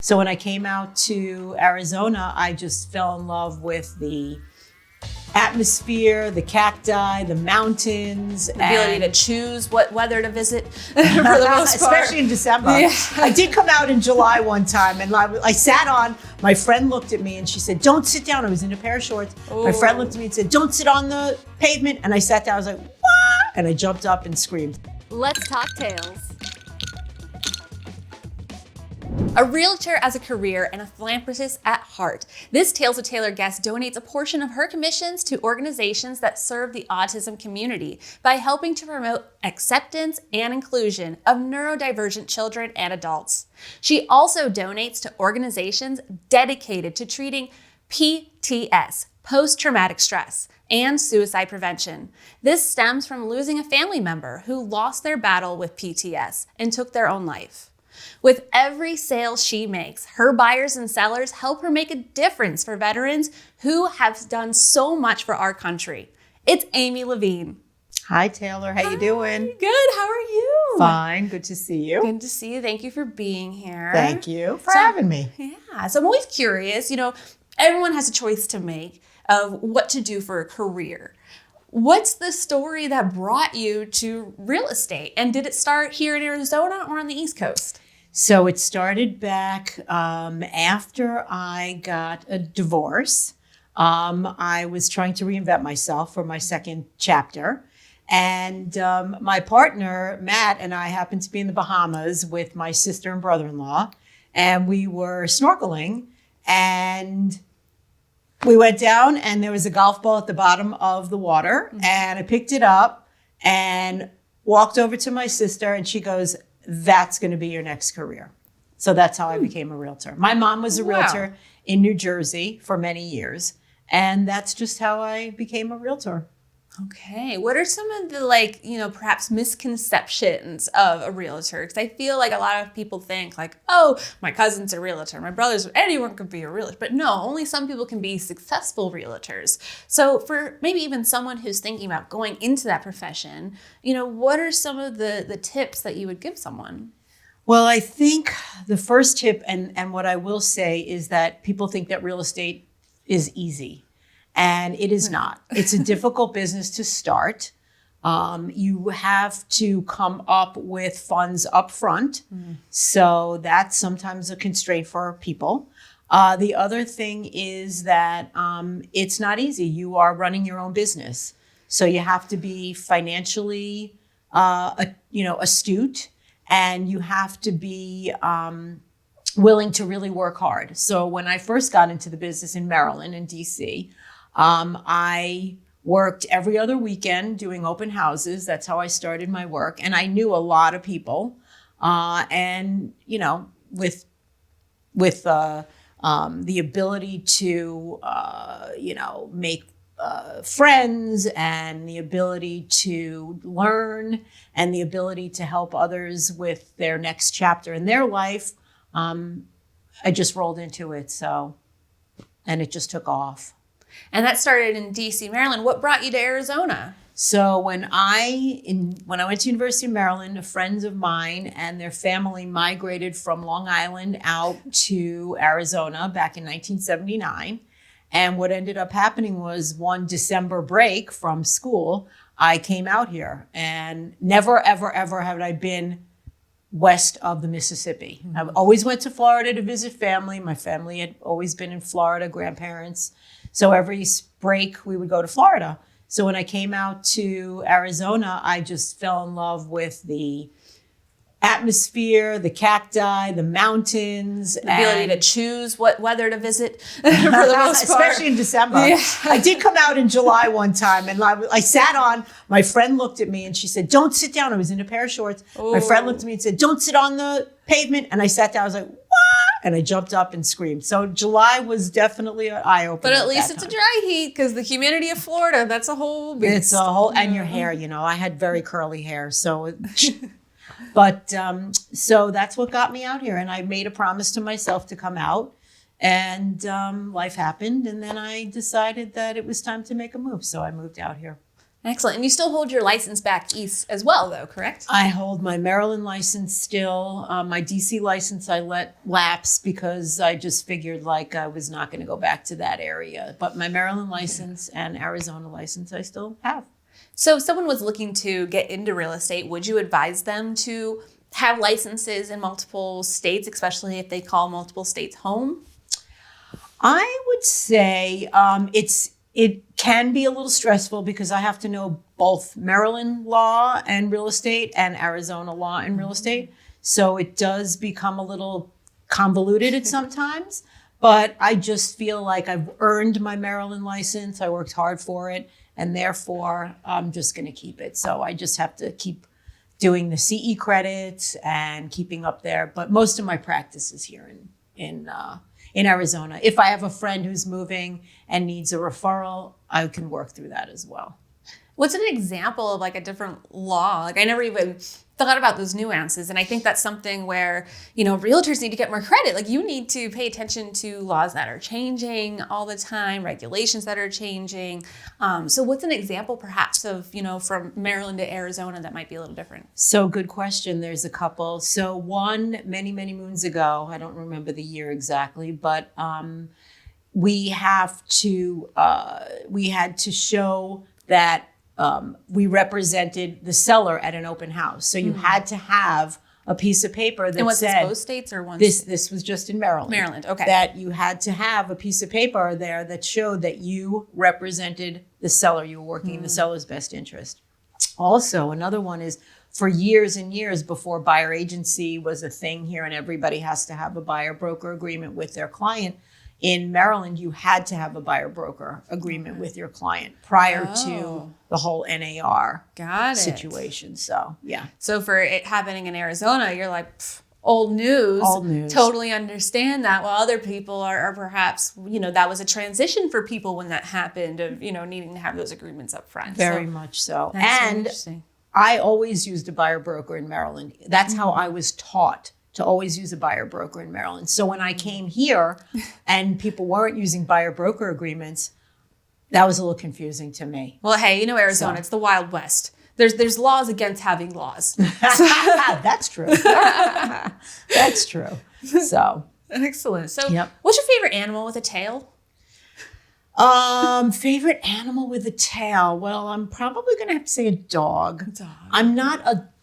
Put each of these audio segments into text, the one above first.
So when I came out to Arizona, I just fell in love with the atmosphere, the cacti, the mountains. The ability to choose what weather to visit for the most part. Especially in December. Yeah. I did come out in July one time and I sat on, my friend looked at me and she said, "Don't sit down." I was in a pair of shorts. Ooh. My friend looked at me and said, "Don't sit on the pavement." And I sat down, I was like, "What?" And I jumped up and screamed. Let's talk tails. A realtor as a career and a philanthropist at heart, this Tales with Taylor guest donates a portion of her commissions to organizations that serve the autism community by helping to promote acceptance and inclusion of neurodivergent children and adults. She also donates to organizations dedicated to treating PTS, post-traumatic stress, and suicide prevention. This stems from losing a family member who lost their battle with PTS and took their own life. With every sale she makes, her buyers and sellers help her make a difference for veterans who have done so much for our country. It's Amy Lavine. Hi, Taylor. How you doing? Good. How are you? Fine. Good to see you. Good to see you. Thank you for being here. Thank you for having me. Yeah. So I'm always curious, everyone has a choice to make of what to do for a career. What's the story that brought you to real estate? And did it start here in Arizona or on the East Coast? So it started back after I got a divorce. I was trying to reinvent myself for my second chapter. And my partner, Matt, and I happened to be in the Bahamas with my sister and brother-in-law. And we were snorkeling. And we went down and there was a golf ball at the bottom of the water. And I picked it up and walked over to my sister and she goes, "That's going to be your next career." So that's how I became a realtor. My mom was a realtor in New Jersey for many years. And that's just how I became a realtor. Okay. What are some of the perhaps misconceptions of a realtor? Because I feel like a lot of people think oh, my cousin's a realtor, my brother's, anyone could be a realtor. But no, only some people can be successful realtors. So for maybe even someone who's thinking about going into that profession, what are some of the tips that you would give someone? Well, I think the first tip and what I will say is that people think that real estate is easy. And it is not. It's a difficult business to start. You have to come up with funds up front. So that's sometimes a constraint for people. The other thing is that it's not easy. You are running your own business. So you have to be financially astute, and you have to be willing to really work hard. So when I first got into the business in Maryland and DC, I worked every other weekend doing open houses. That's how I started my work. And I knew a lot of people. With the ability to, make friends and the ability to learn and the ability to help others with their next chapter in their life, I just rolled into it. And it just took off. And that started in DC, Maryland. What brought you to Arizona? So when I went to University of Maryland, friends of mine and their family migrated from Long Island out to Arizona back in 1979. And what ended up happening was one December break from school, I came out here. And never, ever, ever have I been west of the Mississippi. I always went to Florida to visit family. My family had always been in Florida, grandparents. So every break we would go to Florida. So when I came out to Arizona, I just fell in love with the atmosphere, the cacti, the mountains. The ability to choose what weather to visit for the most part. Especially in December. Yeah. I did come out in July one time and I sat on, my friend looked at me and she said, "Don't sit down." I was in a pair of shorts. Ooh. My friend looked at me and said, "Don't sit on the pavement." And I sat down, I was like, "What?" And I jumped up and screamed. So July was definitely an eye-opener. But at least it's a dry heat because the humidity of Florida, that's a whole beast. It's a whole, and your hair, I had very curly hair. So, but so that's what got me out here. And I made a promise to myself to come out, and life happened. And then I decided that it was time to make a move. So I moved out here. Excellent. And you still hold your license back east as well, though, correct? I hold my Maryland license still. My DC license I let lapse because I just figured like I was not going to go back to that area. But my Maryland license and Arizona license I still have. So if someone was looking to get into real estate, would you advise them to have licenses in multiple states, especially if they call multiple states home? I would say it can be a little stressful because I have to know both Maryland law and real estate and Arizona law and real estate. So it does become a little convoluted at sometimes, but I just feel like I've earned my Maryland license. I worked hard for it, and therefore I'm just going to keep it. So I just have to keep doing the CE credits and keeping up there. But most of my practice is here in Arizona. If I have a friend who's moving and needs a referral, I can work through that as well. What's an example of like a different law? Like I never even thought about those nuances. And I think that's something where, realtors need to get more credit. Like you need to pay attention to laws that are changing all the time, regulations that are changing. So what's an example perhaps of, from Maryland to Arizona that might be a little different? So good question. There's a couple. So one, many, many moons ago, I don't remember the year exactly, but we had to show that we represented the seller at an open house. So you had to have a piece of paper that and was said... this both states or one this, state? This was just in Maryland. Maryland, okay. That you had to have a piece of paper there that showed that you represented the seller. You were working in the seller's best interest. Also, another one is for years and years before buyer agency was a thing here and everybody has to have a buyer broker agreement with their client. In Maryland, you had to have a buyer broker agreement with your client prior to the whole NAR situation. So, yeah. So for it happening in Arizona, you're like, old news. Old news. Totally understand that. While other people are perhaps, that was a transition for people when that happened of, needing to have those agreements up front. Very much so. That's and interesting. I always used a buyer broker in Maryland. That's how I was taught to always use a buyer broker in Maryland. So when I came here and people weren't using buyer broker agreements, that was a little confusing to me. Well, hey, Arizona, it's the Wild West. There's laws against having laws. That's true. That's true. So excellent. So yep. What's your favorite animal with a tail? Favorite animal with a tail? Well, I'm probably going to have to say a dog. I'm not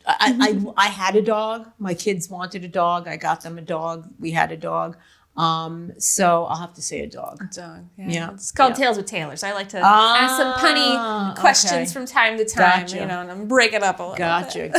I had a dog. My kids wanted a dog. I got them a dog. We had a dog. So I'll have to say a dog. A dog. Yeah. It's called Tales with Taylors. I like to ask some punny questions from time to time, Gotcha. And I'm break it up a little bit.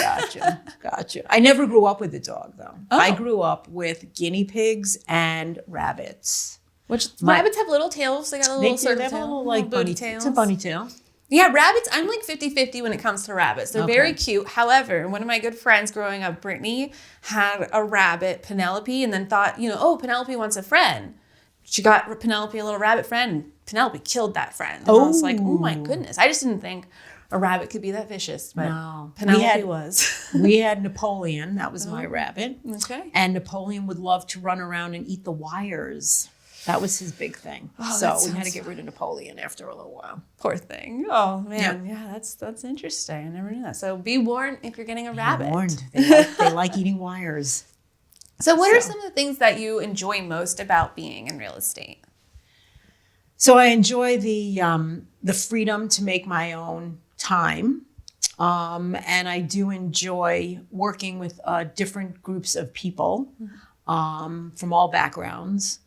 Gotcha. I never grew up with a dog though. Oh. I grew up with guinea pigs and rabbits. Rabbits have little tails. They got a little circle tail. They have a little like bunny tails. It's a bunny tail. Yeah, rabbits, I'm like 50-50 when it comes to rabbits. They're very cute. However, one of my good friends growing up, Brittany, had a rabbit, Penelope, and then thought, Penelope wants a friend. She got Penelope a little rabbit friend, and Penelope killed that friend. And I was like, oh my goodness. I just didn't think a rabbit could be that vicious, but no. Penelope was. We had Napoleon. That was my rabbit. Okay. And Napoleon would love to run around and eat the wires. That was his big thing. So we had to get rid of Napoleon after a little while. Poor thing. Oh, man. Yep. Yeah, that's interesting. I never knew that. So be warned if you're getting a rabbit. Be warned. They like eating wires. So what are some of the things that you enjoy most about being in real estate? So I enjoy the freedom to make my own time. And I do enjoy working with different groups of people from all backgrounds.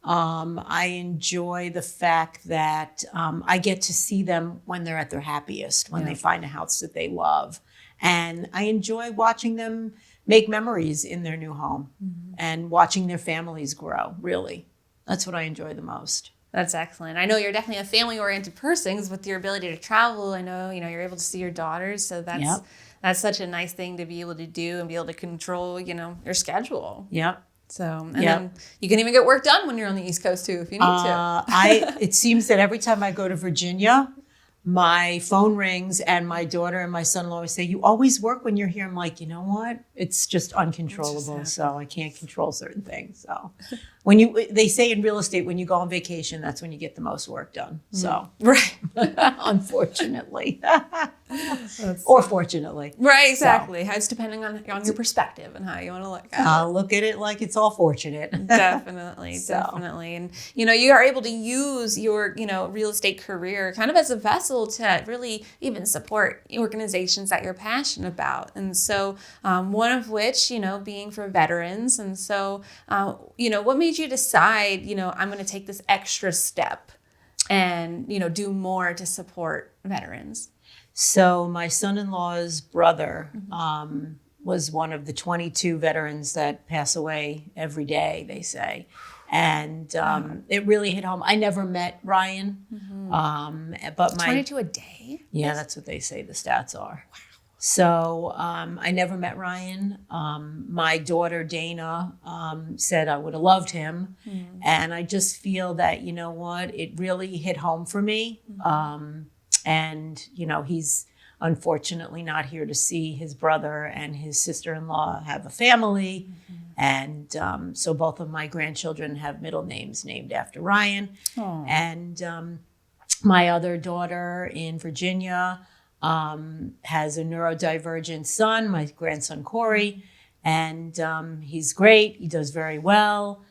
I enjoy the fact that I get to see them when they're at their happiest, when they find a house that they love. And I enjoy watching them make memories in their new home and watching their families grow, really. That's what I enjoy the most. That's excellent. I know you're definitely a family-oriented person with your ability to travel. I know, you're able to see your daughters. So that's such a nice thing to be able to do and be able to control, your schedule. Yep. So, and then you can even get work done when you're on the East Coast too, if you need to. It seems that every time I go to Virginia, my phone rings and my daughter and my son-in-law always say, you always work when you're here. I'm like, you know what? It's just uncontrollable. So I can't control certain things. So they say in real estate, when you go on vacation, that's when you get the most work done. So, Right. unfortunately, or fortunately. Right, exactly. It's depending on your perspective and how you want to look at it. I'll look at it like it's all fortunate. Definitely, definitely. And, you are able to use your, real estate career kind of as a vessel to really even support organizations that you're passionate about. And so one of which, being for veterans. And so, what made you decide, I'm going to take this extra step and, do more to support veterans? So my son-in-law's brother was one of the 22 veterans that pass away every day, they say. And it really hit home. I never met Ryan, but 22 a day? Yeah, that's what they say the stats are. Wow. So I never met Ryan. My daughter, Dana, said I would have loved him. And I just feel that, you know what, it really hit home for me. And, he's unfortunately not here to see his brother and his sister-in-law have a family. And so both of my grandchildren have middle names named after Ryan. Aww. And my other daughter in Virginia has a neurodivergent son, my grandson Corey, and he's great. He does very well.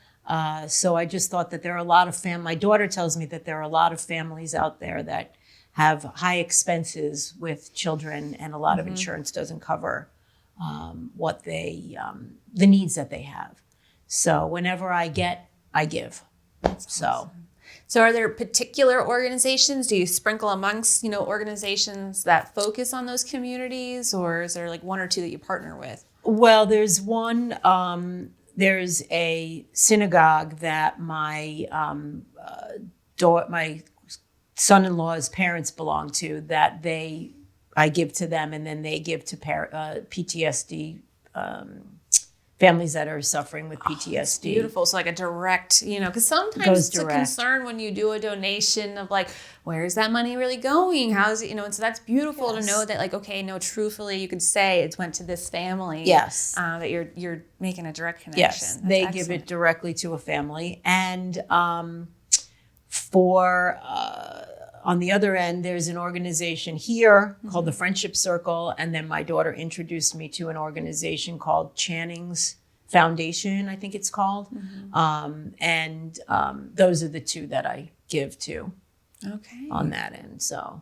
So I just thought that there are a lot of my daughter tells me that there are a lot of families out there that have high expenses with children, and a lot of insurance doesn't cover what the needs that they have. So whenever I get, I give. That's awesome. So are there particular organizations? Do you sprinkle amongst, organizations that focus on those communities, or is there like one or two that you partner with? Well, there's one, there's a synagogue that my son-in-law's parents belong to, that I give to them, and then they give to PTSD families that are suffering with PTSD. Beautiful. So like a direct, because sometimes it's a concern when you do a donation of like, where is that money really going? How's it, and so that's beautiful to know that like, okay, no, truthfully, you could say it went to this family. Yes. That you're making a direct connection. Yes, they give it directly to a family. And on the other end, there's an organization here called the Friendship Circle. And then my daughter introduced me to an organization called Channing's Foundation, I think it's called. And those are the two that I give to on that end. So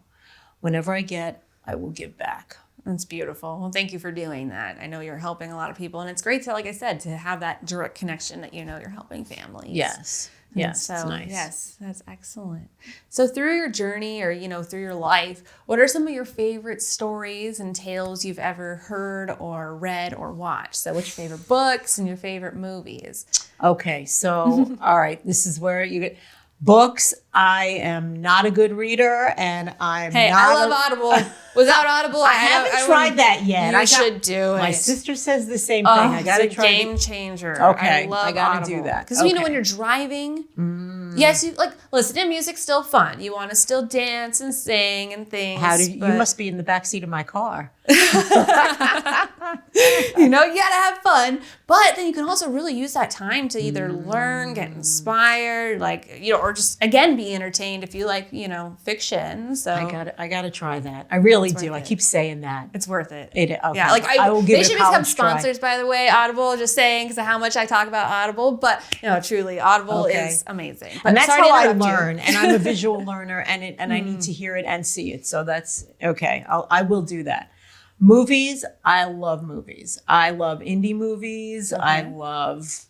whenever I get, I will give back. That's beautiful. Well, thank you for doing that. I know you're helping a lot of people. And it's great to, like I said, to have that direct connection that you're helping families. Yes. Yes, so, it's nice. Yes, that's excellent. So through your journey or, through your life, what are some of your favorite stories and tales you've ever heard or read or watched? So what's your favorite books and your favorite movies? Okay, so, all right, this is where you get... Books, I am not a good reader, and I love Audible. Without Audible, I haven't tried that yet. You should do it. My sister says the same thing. I gotta try. It's a game changer. Okay, I gotta do that. Because when you're driving, yes, you listen to music's still fun. You want to still dance and sing and things. You must be in the backseat of my car. You gotta have fun, but then you can also really use that time to either learn, get inspired, or just again be entertained if you like, fiction. So I gotta try that. I really do. I keep saying that. It's worth it. Okay. Yeah, I will give they it a should become college sponsors, by the way. Audible, just saying because of how much I talk about Audible, but truly, Audible is amazing. But and that's how I learn. And I'm a visual learner, and I need to hear it and see it. So that's okay. I will do that. Movies, I love movies. I love indie movies. Okay. I love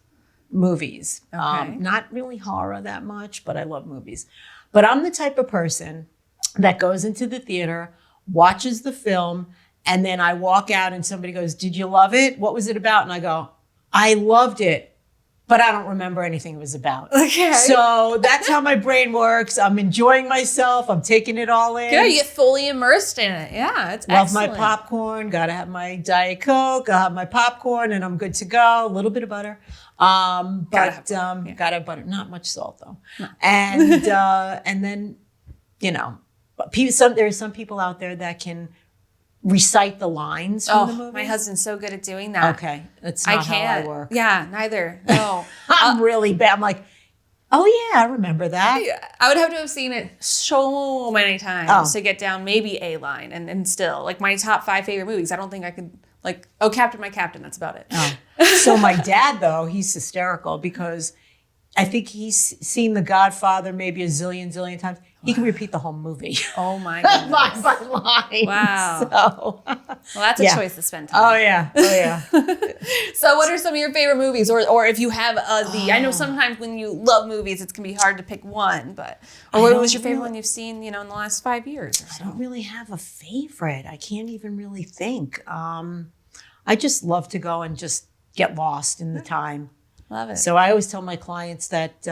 movies. Okay. Not really horror that much, but I love movies. But I'm the type of person that goes into the theater, watches the film, and then I walk out and somebody goes, "Did you love it? What was it about?" And I go, "I loved it, but I don't remember anything it was about." Okay. So that's how my brain works. I'm enjoying myself. I'm taking it all in. Good. You get fully immersed in it. Yeah, it's Love excellent. my popcorn. Got to have my Diet Coke. I'll have my popcorn, and I'm good to go. A little bit of butter. Gotta have butter. Not much salt though. No. And and then, there are some people out there that can recite the lines from the movie? My husband's so good at doing that. Okay, that's not how I work. Yeah, neither. No. I'm really bad. I'm like, oh yeah, I remember that. Yeah, I would have to have seen it so many times to get down maybe a line, and still, like, my top 5 favorite movies, I don't think I could, like, Captain, My Captain, that's about it. Oh. So my dad, though, he's hysterical because I think he's seen The Godfather maybe a zillion times. He can repeat the whole movie. Oh my goodness. Line by line. Wow. So. Well, that's a choice to spend time. Oh yeah. So what are some of your favorite movies? Or if you have I know sometimes when you love movies, it can be hard to pick one, or what was your favorite one you've seen, in the last 5 years or so? I don't really have a favorite. I can't even really think. I just love to go and just get lost in the time. Love it. So I always tell my clients that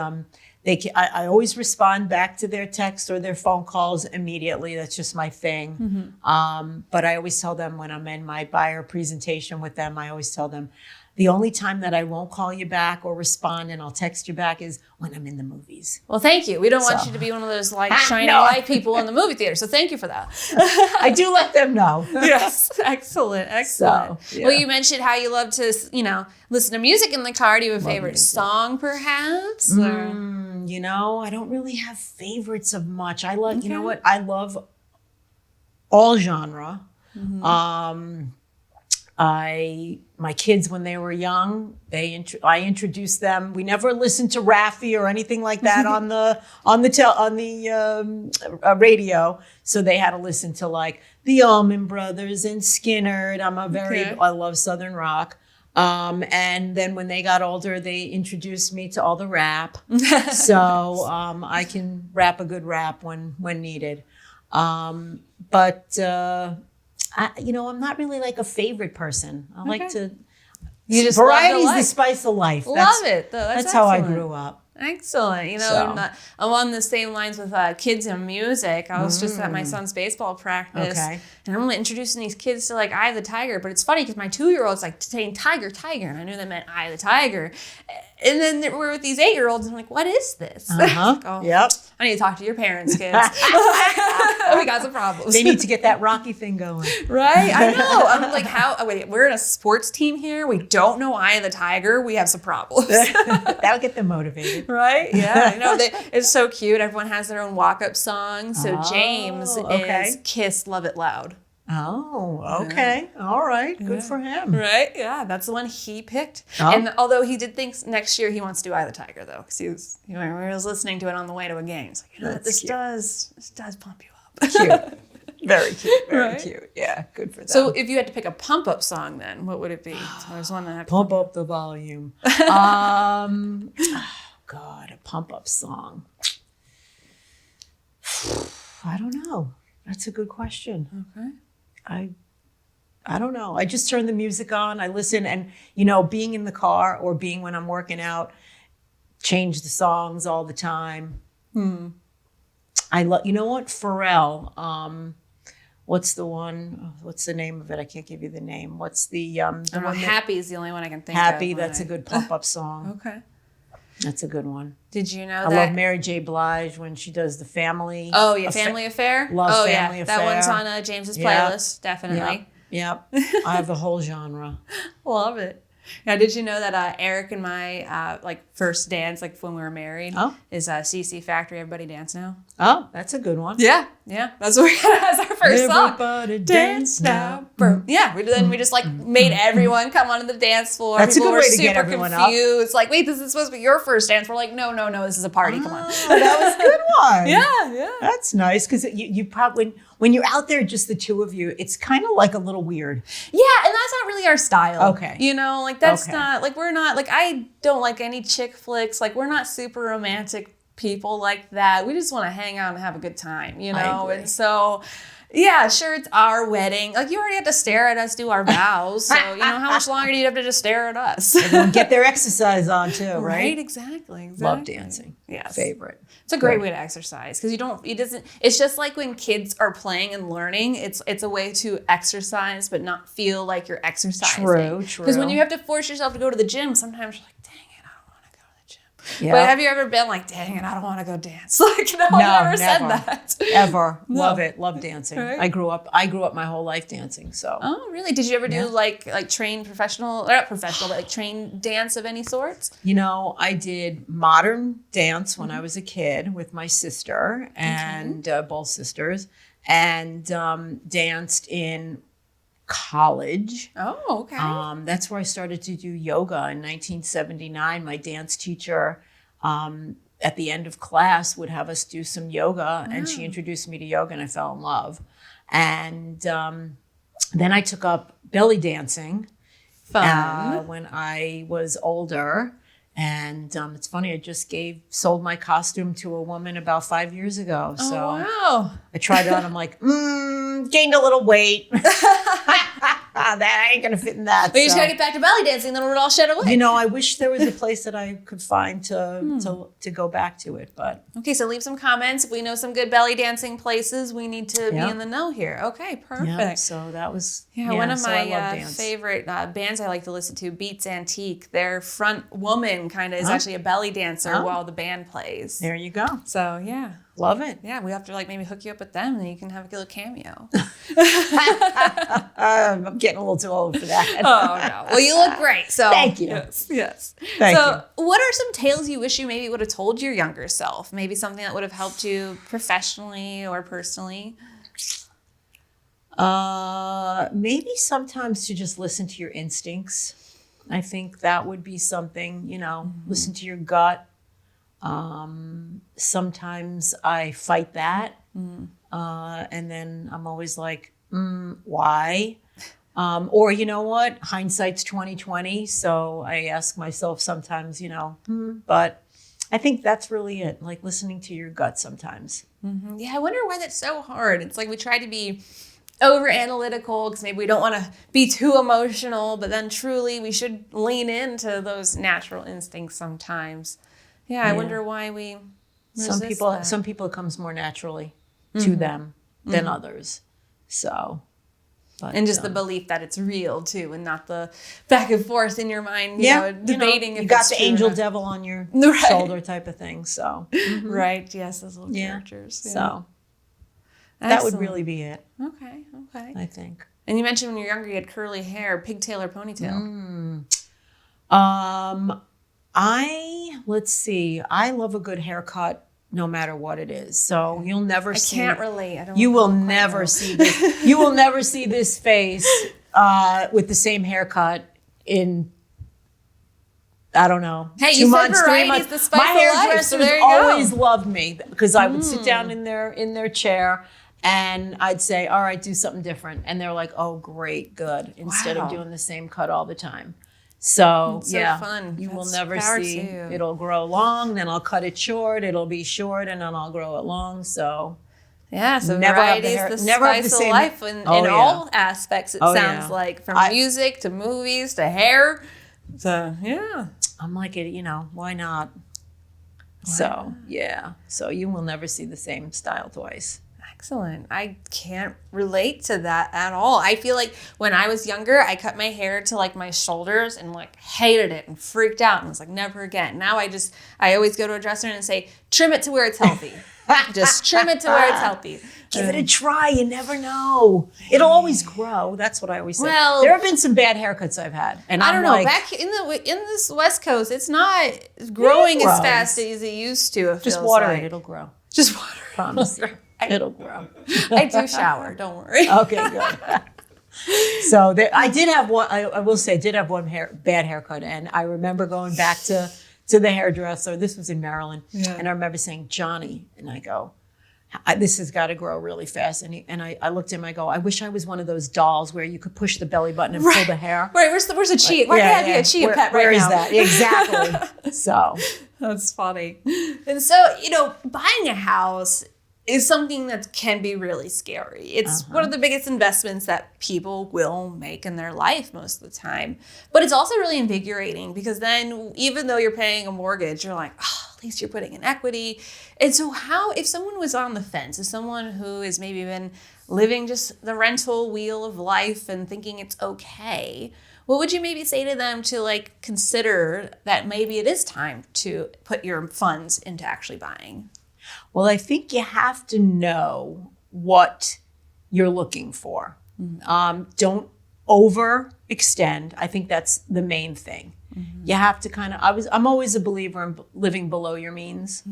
I always respond back to their text or their phone calls immediately. That's just my thing. Mm-hmm. But I always tell them when I'm in my buyer presentation with them, I always tell them the only time that I won't call you back or respond and I'll text you back is when I'm in the movies. Well, thank you. We don't want you to be one of those shiny light people in the movie theater. So thank you for that. I do let them know. Yes. Excellent. So, yeah. Well, you mentioned how you love to, listen to music in the car. Do you have a favorite song perhaps? I don't really have favorites of much. I love, you know what? I love all genre. Mm-hmm. My kids, when they were young, I introduced them. We never listened to Raffi or anything like that on the radio. So they had to listen to like the Allman Brothers and Skinner. I love Southern rock. And then when they got older, they introduced me to all the rap. So I can rap a good rap when needed. I'm not really like a favorite person. I like to. Variety is the spice of life. Love it, though. That's how I grew up. Excellent. Along the same lines with kids and music, I was just at my son's baseball practice, and I'm introducing these kids to like Eye of the Tiger. But it's funny because my 2-year-old's like saying Tiger, Tiger, and I knew they meant Eye of the Tiger. And then we're with these 8-year-olds, and I'm like, what is this? Yep. I need to talk to your parents, kids. We got some problems. They need to get that Rocky thing going. Right? I know. I'm like, wait, we're in a sports team here. We don't know Eye of the Tiger. We have some problems. That'll get them motivated. Right? Yeah. I know. It's so cute. Everyone has their own walk-up song. So James is Kiss Love It Loud. Oh, okay. Yeah. All right. Good for him. Right? Yeah. That's the one he picked. Oh. And although he did think next year he wants to do Eye of the Tiger, though, because he was listening to it on the way to a game. He's like, this does pump you up. Cute. Very cute. Very cute. Yeah. Good for them. So if you had to pick a pump-up song, then what would it be? There's one that pump up the volume. Oh, God, a pump-up song. I don't know. That's a good question. Okay. I don't know. I just turn the music on. I listen, and being in the car or being when I'm working out, change the songs all the time. I love. You know what? Pharrell. What's the one? What's the name of it? I can't give you the name. What's the one? Happy is the only one I can think of. Happy. That's a good pump up song. Okay. That's a good one. Did you know I love Mary J. Blige when she does the Family. Oh, yeah, Family Affair? Love Family Affair. That one's on James's playlist, definitely. Yep. I have the whole genre. Love it. Now, did you know that Eric and my first dance, like when we were married, is CC Factory, Everybody Dance Now? Oh, that's a good one. Yeah. That's what we had as our first song. Everybody dance now. Yeah. Then we just made everyone come onto the dance floor. That's People a good way to get everyone confused. Like, wait, this is supposed to be your first dance. We're like, no, this is a party. Come on. That was a good one. Yeah. That's nice because you probably when you're out there, just the two of you, it's kind of like a little weird. Yeah, and that's not really our style. Okay. That's not, we're not, I don't like any chick flicks. We're not super romantic people like that. We just want to hang out and have a good time, And so, yeah, sure, it's our wedding. You already had to stare at us do our vows. So, how much longer do you have to just stare at us? Everyone get their exercise on too, right? Right, exactly. Love dancing. Yes. Favorite. It's a great way to exercise because it's just like when kids are playing and learning, it's a way to exercise but not feel like you're exercising. True. Because when you have to force yourself to go to the gym, sometimes you're like, dang it, I don't want to go to the gym. Yeah. But have you ever been like, dang it, I don't want to go dance? Like, no, No, I've never said never. that. Ever. No. Love it. Love dancing. Right. I grew up my whole life dancing. So. Oh, really? Did you ever do Yeah. like trained professional, or not professional, but like trained dance of any sorts? You know, I did modern dance when I was a kid with my sister and both sisters, and danced in college. Oh, okay. That's where I started to do yoga in 1979. My dance teacher, at the end of class, would have us do some yoga, and she introduced me to yoga, and I fell in love. And then I took up belly dancing when I was older. And it's funny, I just sold my costume to a woman about 5 years ago. So wow. I tried it on. I'm like, gained a little weight. That ain't gonna fit in that. But you just gotta get back to belly dancing, then it'll all shed away. You know, I wish there was a place that I could find to go back to it, but Okay, so leave some comments. If we know some good belly dancing places, we need to be Yeah. in the know here. Okay, perfect. yeah. So that was One of so I my love dance. favorite bands I like to listen to, Beats Antique. Their front woman kind of is actually a belly dancer while the band plays. There you go. So yeah, Love it. yeah, we have to like maybe hook you up with them, and then you can have a little cameo. I'm getting a little too old for that. Oh no! Well, you look great. So Thank you. Yes. Thank so, what are some tales you wish you maybe would have told your younger self? Maybe something that would have helped you professionally or personally. Maybe sometimes to just listen to your instincts. I think that would be something, listen to your gut. Sometimes I fight that. And then I'm always like, why? Or you know what? Hindsight's 20/20. So I ask myself sometimes, but I think that's really it. Like listening to your gut sometimes. Yeah, I wonder why that's so hard. It's like we try to be over analytical because maybe we don't want to be too emotional, but then truly we should lean into those natural instincts sometimes. Yeah, I wonder why we resist that. Some people it comes more naturally to them than others. So, but, And just the belief that it's real too, and not the back and forth in your mind, debating if you got it's the true or angel not. devil on your Right. shoulder type of thing. So, Right? Yes, those little characters. Yeah. so that would Excellent. really be it. Okay. I think. And you mentioned when you were younger, you had curly hair, pigtail or ponytail. Let's see. I love a good haircut no matter what it is. So you'll never see. Can't relate. I don't. You will quite never know. see this. You will never see this face with the same haircut in, I don't know, Hey, 2 you said months, 3 variety's months. the spice My of life, hairdressers so there you go. always loved me because I would sit down in their chair and I'd say, all right, do something different. And they're like, oh, great, good. Instead Wow. of doing the same cut all the time. So, That's so yeah, fun. you will That's never power see. to you. It'll grow long, then I'll cut it short. It'll be short, and then I'll grow it long. So, Yeah, so Never have the variety hair- is the never have the spice of same- life in Oh, yeah. all aspects. It Oh, sounds yeah. like from I- music to movies to hair. So yeah, I'm like, why not? So, yeah. So you will never see the same style twice. excellent. I can't relate to that at all. I feel like when I was younger, I cut my hair to like my shoulders and like hated it and freaked out and was like, never again. Now I always go to a dresser and say, trim it to where it's healthy. Just trim it to where it's healthy. Give it a try. You never know. It'll always grow. That's what I always say. Well- there have been some bad haircuts I've had, and I I'm don't know. like, Back in this West Coast, it's not growing as grows. fast as it used to. It just feels water like. it. It'll grow. Just water. Promise. It'll grow. I do shower. Don't worry. Okay, good. So I did have one. I will say, I did have one bad haircut, and I remember going back to the hairdresser. This was in Maryland, and I remember saying, "Johnny," and I go, "This has got to grow really fast." And I looked at him. I go, "I wish I was one of those dolls where you could push the belly button and pull the hair." Right. Where's the chia? Why can't I be a chia pet right Where is now? that? Exactly. So That's funny. And so, buying a house is something that can be really scary. It's one of the biggest investments that people will make in their life most of the time. But it's also really invigorating because then even though you're paying a mortgage, you're like, oh, at least you're putting in equity. And so if someone was on the fence, if someone who has maybe been living just the rental wheel of life and thinking it's okay, what would you maybe say to them to like consider that maybe it is time to put your funds into actually buying? Well, I think you have to know what you're looking for. Don't overextend. I think that's the main thing. You have to kind of, I'm always a believer in living below your means.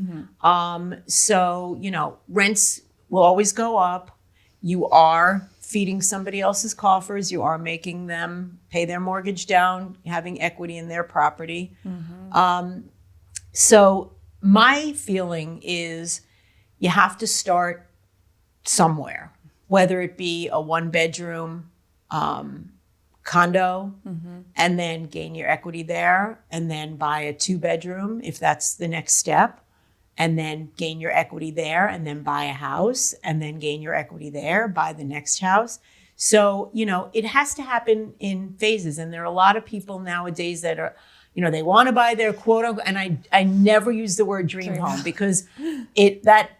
So, you know, rents will always go up. You are feeding somebody else's coffers. You are making them pay their mortgage down, having equity in their property. So my feeling is you have to start somewhere, whether it be a 1-bedroom condo, and then gain your equity there, and then buy a 2-bedroom if that's the next step, and then gain your equity there, and then buy a house, and then gain your equity there, buy the next house. So, you know, it has to happen in phases. And there are a lot of people nowadays that are, you know, they want to buy their quote unquote, and I never use the word dream home because that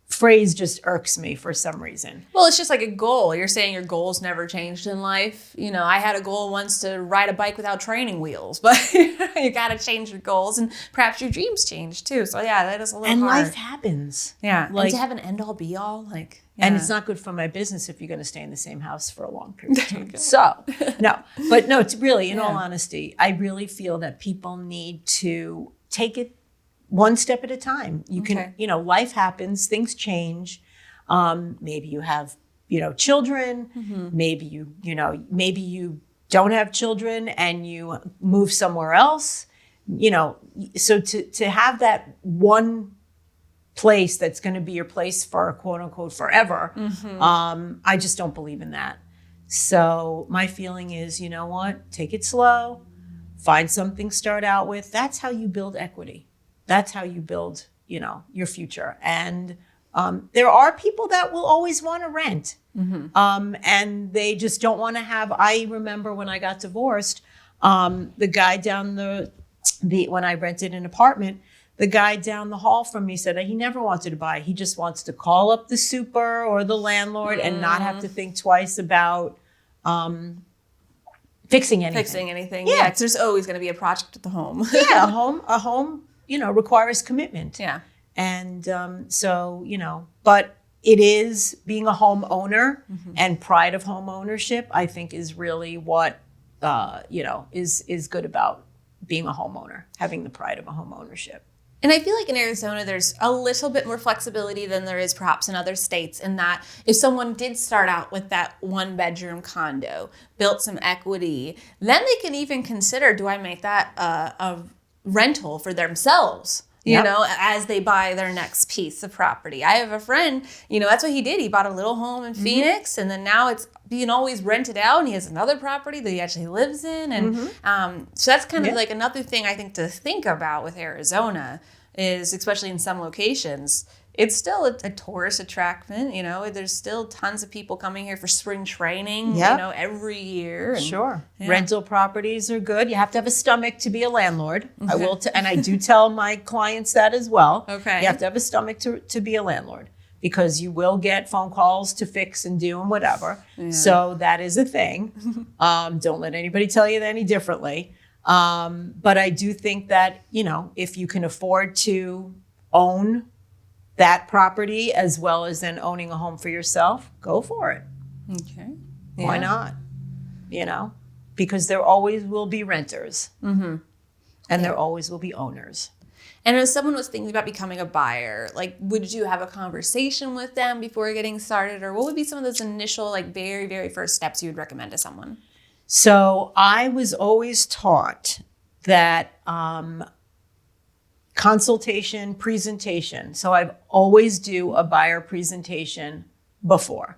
phrase just irks me for some reason. Well, it's just like a goal. You're saying your goals never changed in life. You know, I had a goal once to ride a bike without training wheels, but you got to change your goals, and perhaps your dreams change too. So yeah, that is a little hard. And life happens. Yeah. Like, and to have an end all be all, like, yeah. And it's not good for my business if you're going to stay in the same house for a long period of time. So, no, it's really, in all honesty, I really feel that people need to take it one step at a time. You can, you know, life happens, things change. Maybe you have, you know, children. Maybe maybe you don't have children and you move somewhere else. You know, so to have that one place that's going to be your place for quote unquote forever, I just don't believe in that. So my feeling is, you know what? Take it slow. Find something, start out with. That's how you build equity. That's how you build, you know, your future. And there are people that will always want to rent. And they just don't want to have, I remember when I got divorced, the guy down when I rented an apartment, the guy down the hall from me said that he never wanted to buy. He just wants to call up the super or the landlord and not have to think twice about fixing anything. Yeah, because there's always going to be a project at the home. Yeah, a home, you know, requires commitment. Yeah. And so, you know, but it is being a homeowner and pride of home ownership, I think, is really what, you know, is good about being a homeowner, having the pride of a home ownership. And I feel like in Arizona, there's a little bit more flexibility than there is perhaps in other states, in that if someone did start out with that 1-bedroom condo, built some equity, then they can even consider, do I make that a rental for themselves? You know, as they buy their next piece of property. I have a friend, you know, that's what he did. He bought a little home in Phoenix, and then now it's being always rented out, and he has another property that he actually lives in. And so that's kind of like another thing I think to think about with Arizona is, especially in some locations, it's still a tourist attraction. You know, there's still tons of people coming here for spring training, you know, every year. And, sure. Yeah. Rental properties are good. You have to have a stomach to be a landlord. I will, and I do tell my clients that as well. Okay. You have to have a stomach to be a landlord, because you will get phone calls to fix and do and whatever. Yeah. So that is a thing. Don't let anybody tell you any differently. But I do think that, you know, if you can afford to own that property as well as then owning a home for yourself, go for it. Okay. Yeah. Why not? You know, because there always will be renters and there always will be owners. And if someone was thinking about becoming a buyer, like, would you have a conversation with them before getting started? Or what would be some of those initial, like, very, very first steps you would recommend to someone? So I was always taught that consultation, presentation. So I've always do a buyer presentation before.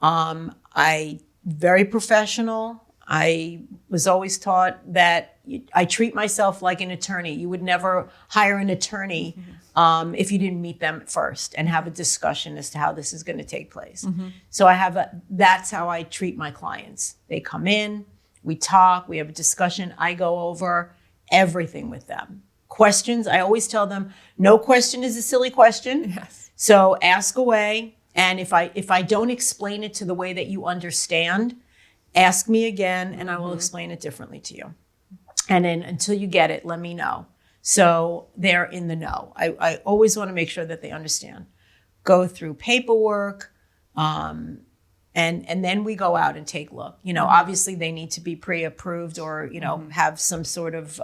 I very professional. I was always taught that I treat myself like an attorney. You would never hire an attorney if you didn't meet them first and have a discussion as to how this is going to take place. So that's how I treat my clients. They come in, we talk, we have a discussion. I go over everything with them. Questions, I always tell them, no question is a silly question. Yes. So ask away. And if I don't explain it to the way that you understand, Ask me again and I will explain it differently to you. And then until you get it, let me know. So they're in the know. I always want to make sure that they understand. Go through paperwork, and then we go out and take a look. Obviously they need to be pre-approved or, have some sort of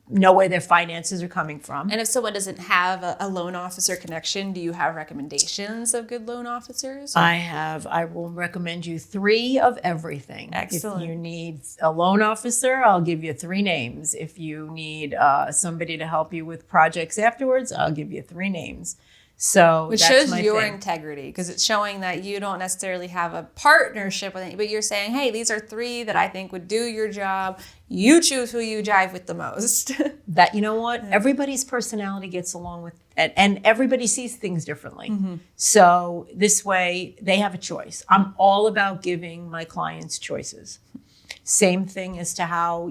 know where their finances are coming from. And if someone doesn't have a loan officer connection, do you have recommendations of good loan officers? I will recommend you 3 of everything. Excellent. If you need a loan officer, I'll give you 3 names. If you need somebody to help you with projects afterwards, I'll give you 3 names. So which that's shows my your thing. integrity, because it's showing that you don't necessarily have a partnership with it, but you're saying, hey, these are 3 that I think would do your job. You choose who you jive with the most. That, you know what? Everybody's personality gets along with it, and everybody sees things differently. So this way they have a choice. I'm all about giving my clients choices. Same thing as to how,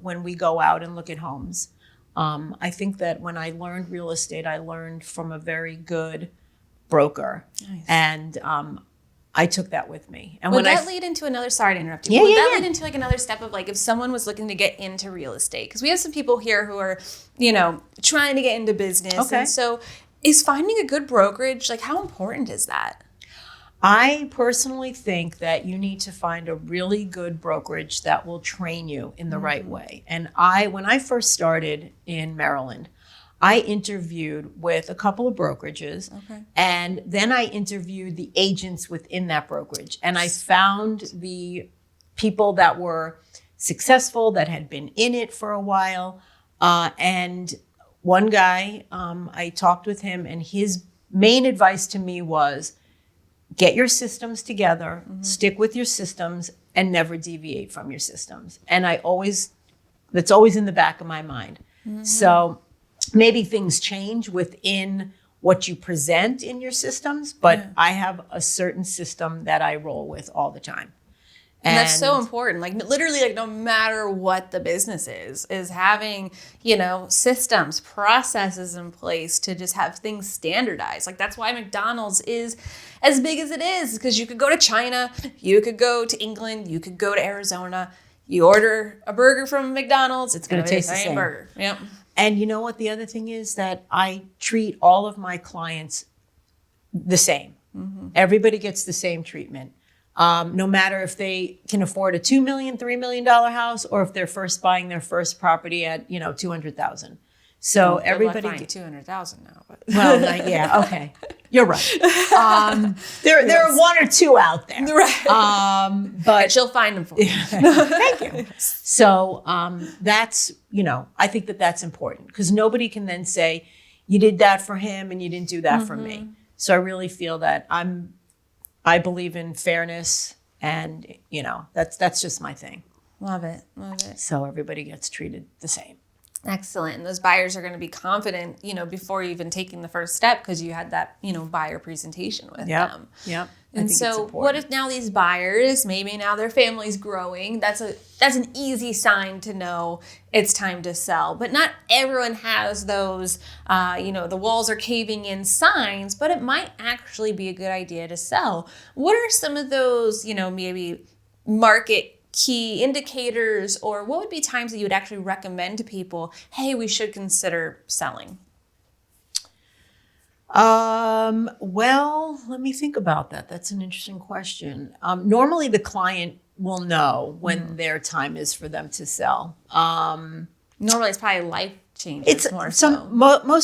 when we go out and look at homes. I think that when I learned real estate, I learned from a very good broker. Nice. And I took that with me. And would that lead into another, sorry to interrupt you, would that lead into like another step of like if someone was looking to get into real estate? Because we have some people here who are, trying to get into business. Okay. And so is finding a good brokerage, like how important is that? I personally think that you need to find a really good brokerage that will train you in the right way. And when I first started in Maryland, I interviewed with a couple of brokerages, and then I interviewed the agents within that brokerage. And I found the people that were successful, that had been in it for a while. And one guy, I talked with him, and his main advice to me was, get your systems together, stick with your systems, and never deviate from your systems. And that's always in the back of my mind. So maybe things change within what you present in your systems, but I have a certain system that I roll with all the time. And that's so important. Like literally, like no matter what the business is having, systems, processes in place to just have things standardized. Like that's why McDonald's is as big as it is, because you could go to China, you could go to England, you could go to Arizona, you order a burger from McDonald's, it's going to taste the same burger. Yep. And you know what? The other thing is that I treat all of my clients the same. Everybody gets the same treatment. No matter if they can afford a $2 million, $3 million house, or if they're first buying their first property at, $200,000. So everybody gets $200,000 now. But. Well, yeah, okay, you're right. There are 1 or 2 out there, right? But and she'll find them for you. Thank you. So that's I think that's important, because nobody can then say you did that for him and you didn't do that for me. So I really feel that I believe in fairness, and that's just my thing. Love it. So everybody gets treated the same. Excellent. And those buyers are going to be confident, before even taking the first step, because you had that, buyer presentation with them. Yep. And so what if now these buyers, maybe now their family's growing, that's an easy sign to know it's time to sell. But not everyone has those, the walls are caving in signs, but it might actually be a good idea to sell. What are some of those, maybe market key indicators, or what would be times that you would actually recommend to people, hey, we should consider selling? Well, let me think about that. That's an interesting question. Normally the client will know when their time is for them to sell. Normally it's probably life changing. Most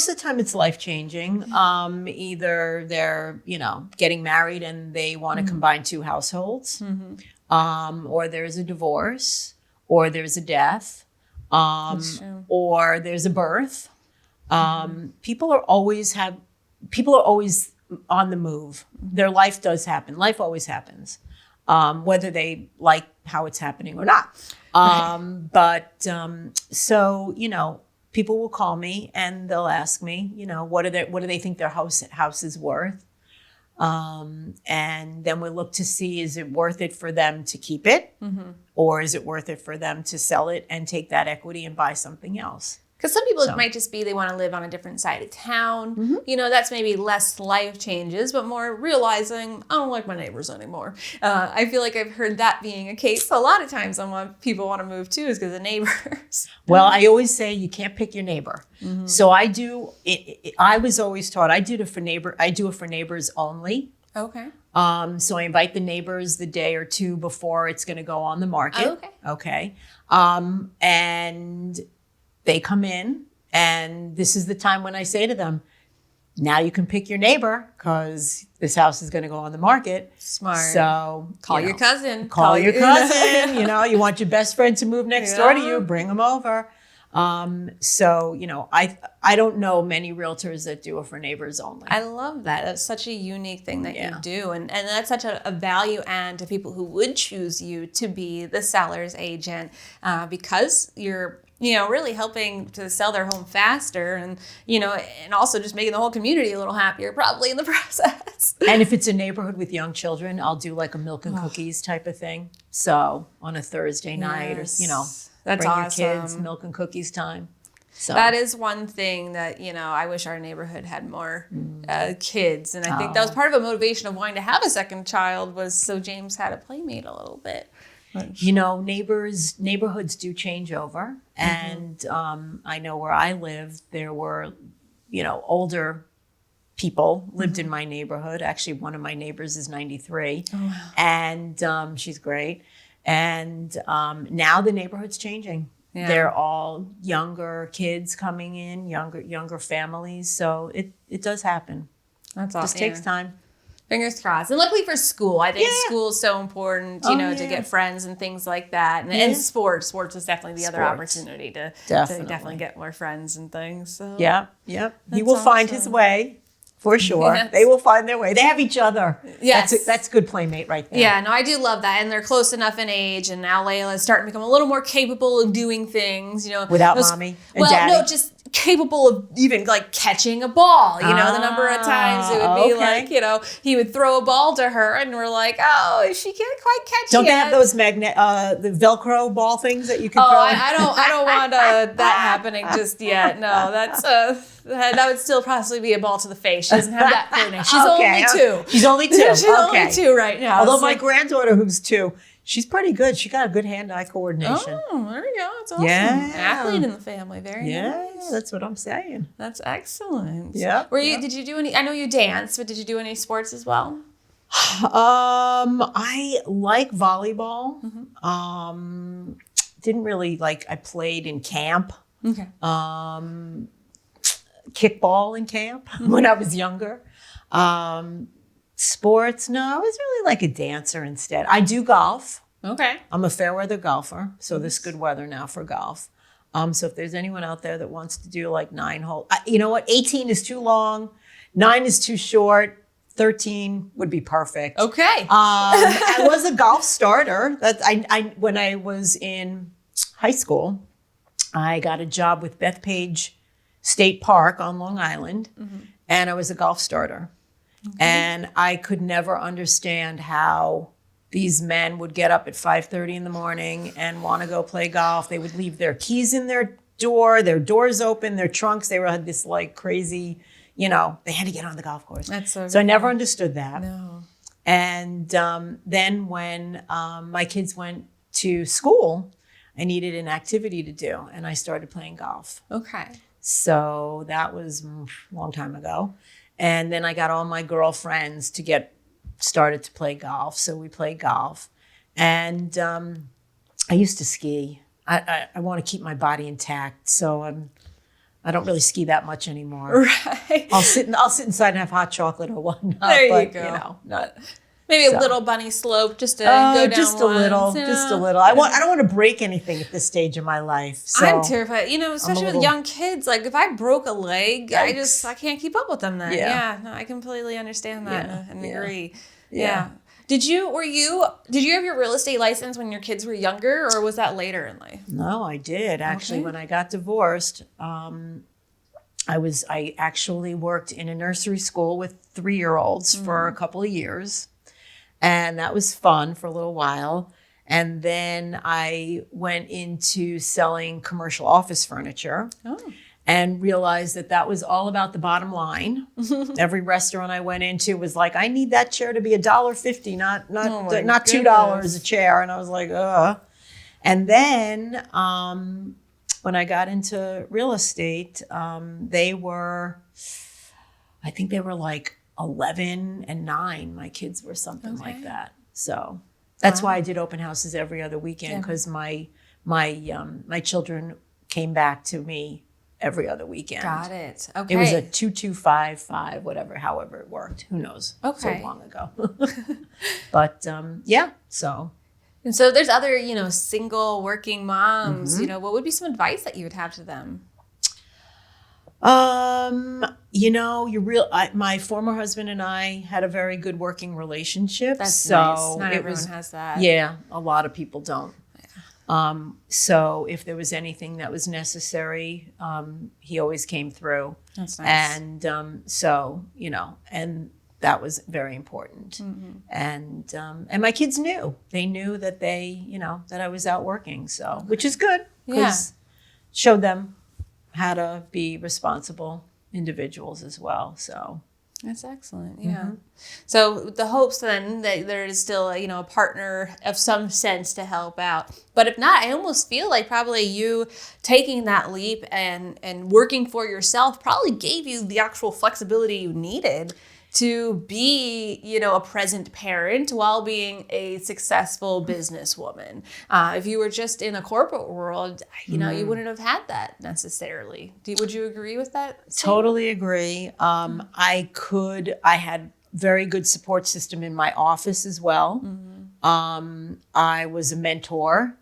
of the time it's life changing. Either they're, getting married and they want to combine 2 households, or there's a divorce, or there's a death, or there's a birth. People are always on the move. Their life does happen. Life always happens, whether they like how it's happening or not. So, people will call me and they'll ask me, what do they think their house is worth? And then we look to see, is it worth it for them to keep it? Or is it worth it for them to sell it and take that equity and buy something else? Because some people, So. it might just be they want to live on a different side of town. Mm-hmm. You know, that's maybe less life changes, but more realizing, I don't like my neighbors anymore. I feel like I've heard that being a case a lot of times on why people want to move too is because of neighbors. Well, I always say you can't pick your neighbor. Mm-hmm. So I do. I was always taught I do it for neighbors only. Okay. So I invite the neighbors the day or two before it's going to go on the market. Okay. Okay. And they come in, and this is the time when I say to them, now you can pick your neighbor because this house is going to go on the market. Smart. So Call your cousin. Call your cousin. You want your best friend to move next door to Yeah. you, bring them over. So, I don't know many realtors that do it for neighbors only. I love that. That's such a unique thing that Yeah. you do. And that's such a value add to people who would choose you to be the seller's agent because you're, really helping to sell their home faster and, and also just making the whole community a little happier probably in the process. And if it's a neighborhood with young children, I'll do like a milk and cookies type of thing. So on a Thursday night or, That's bring awesome. your kids, milk and cookies time. So That is one thing that, I wish our neighborhood had more kids. And I think that was part of a motivation of wanting to have a second child was so James had a playmate a little bit. neighborhoods do change over. And I know where I lived, there were, older people lived in my neighborhood. Actually, one of my neighbors is 93. Oh, wow. And she's great. And now the neighborhood's changing. Yeah. They're all younger kids coming in, younger families. So it does happen. That's It awesome. just takes time. Fingers crossed. And luckily for school, I think Yeah. school is so important, Oh, to yeah. get friends and things like that. And, Yeah. and sports. Sports is definitely the other Sports. opportunity to Definitely. definitely get more friends and things. So Yep. He That's will find his awesome. way for sure. Yes. They will find their way. They have each other. Yes. That's good playmate right there. Yeah, no, I do love that. And they're close enough in age. And now Layla's starting to become a little more capable of doing things, Without Those- mommy and well, daddy. no, just capable of even like catching a ball. The number of times it would be okay. like, he would throw a ball to her and we're like, oh, she can't quite catch it. Don't they have those the Velcro ball things that you can Oh, throw? I don't want that happening just yet. No, that's that would still possibly be a ball to the face. She doesn't have that coordination. She's only two. She's only two. She's okay. only two right now. Although so- my granddaughter, who's 2, she's pretty good. She got a good hand-eye coordination. Oh, there you go. That's awesome. Yeah. Athlete in the family. Very Yeah, nice. that's what I'm saying. That's excellent. Yeah, yeah. Did you do any, I know you dance, but did you do any sports as well? I like volleyball. Mm-hmm. Didn't really I played in camp. Okay. Kickball in camp when I was younger. Sports, no, I was really like a dancer instead. I do golf. Okay. I'm a fair weather golfer, so there's good weather now for golf. So if there's anyone out there that wants to do 9 hole, you know what? 18 is too long, 9 is too short, 13 would be perfect. Okay. I was a golf starter. When I was in high school, I got a job with Bethpage State Park on Long Island, and I was a golf starter. And I could never understand how these men would get up at 5:30 in the morning and want to go play golf. They would leave their keys in their doors open, their trunks. They had this crazy, they had to get on the golf course. That's So I never understood that. No. And then when my kids went to school, I needed an activity to do, and I started playing golf. Okay. So that was a long time ago. And then I got all my girlfriends to get started to play golf. So we played golf. And I used to ski. I want to keep my body intact. So I don't really ski that much anymore. Right. I'll sit inside and have hot chocolate or whatnot. There you but, go. Not Maybe So. a little bunny slope just to go down just a little, once, just a little. I don't want to break anything at this stage of my life. So I'm terrified. Especially with little- young kids. If I broke a leg, Yikes. I can't keep up with them then. Yeah. No, I completely understand that Yeah, and yeah. agree. Yeah. Yeah. Did you have your real estate license when your kids were younger, or was that later in life? No, I did. Actually, Okay. when I got divorced, I actually worked in a nursery school with 3-year-olds for a couple of years. And that was fun for a little while. And then I went into selling commercial office furniture. Oh. And realized that that was all about the bottom line. Every restaurant I went into was like, I need that chair to be $1.50, not $2 a chair. And I was like, ugh. And then when I got into real estate, I think they were like 11 and 9. My kids were something like that. So that's why I did open houses every other weekend, because my children came back to me every other weekend. Got it. Okay. It was a 2-2-5-5, whatever, however it worked. Who knows? Okay. So long ago. But yeah, so. And so there's other, single working moms, what would be some advice that you would have to them? My former husband and I had a very good working relationship. That's so nice. Not everyone has that. Yeah, a lot of people don't. So if there was anything that was necessary, he always came through. That's nice. And and that was very important. And my kids knew. They knew that that I was out working. So, which is good, because showed them how to be responsible individuals as well. So that's excellent. Yeah. So the hopes then that there is still a partner of some sense to help out. But if not, I almost feel like probably you taking that leap and working for yourself probably gave you the actual flexibility you needed to be, a present parent while being a successful businesswoman. If you were just in a corporate world, you wouldn't have had that necessarily. Would you agree with that statement? Totally agree. I had very good support system in my office as well. I was a mentor,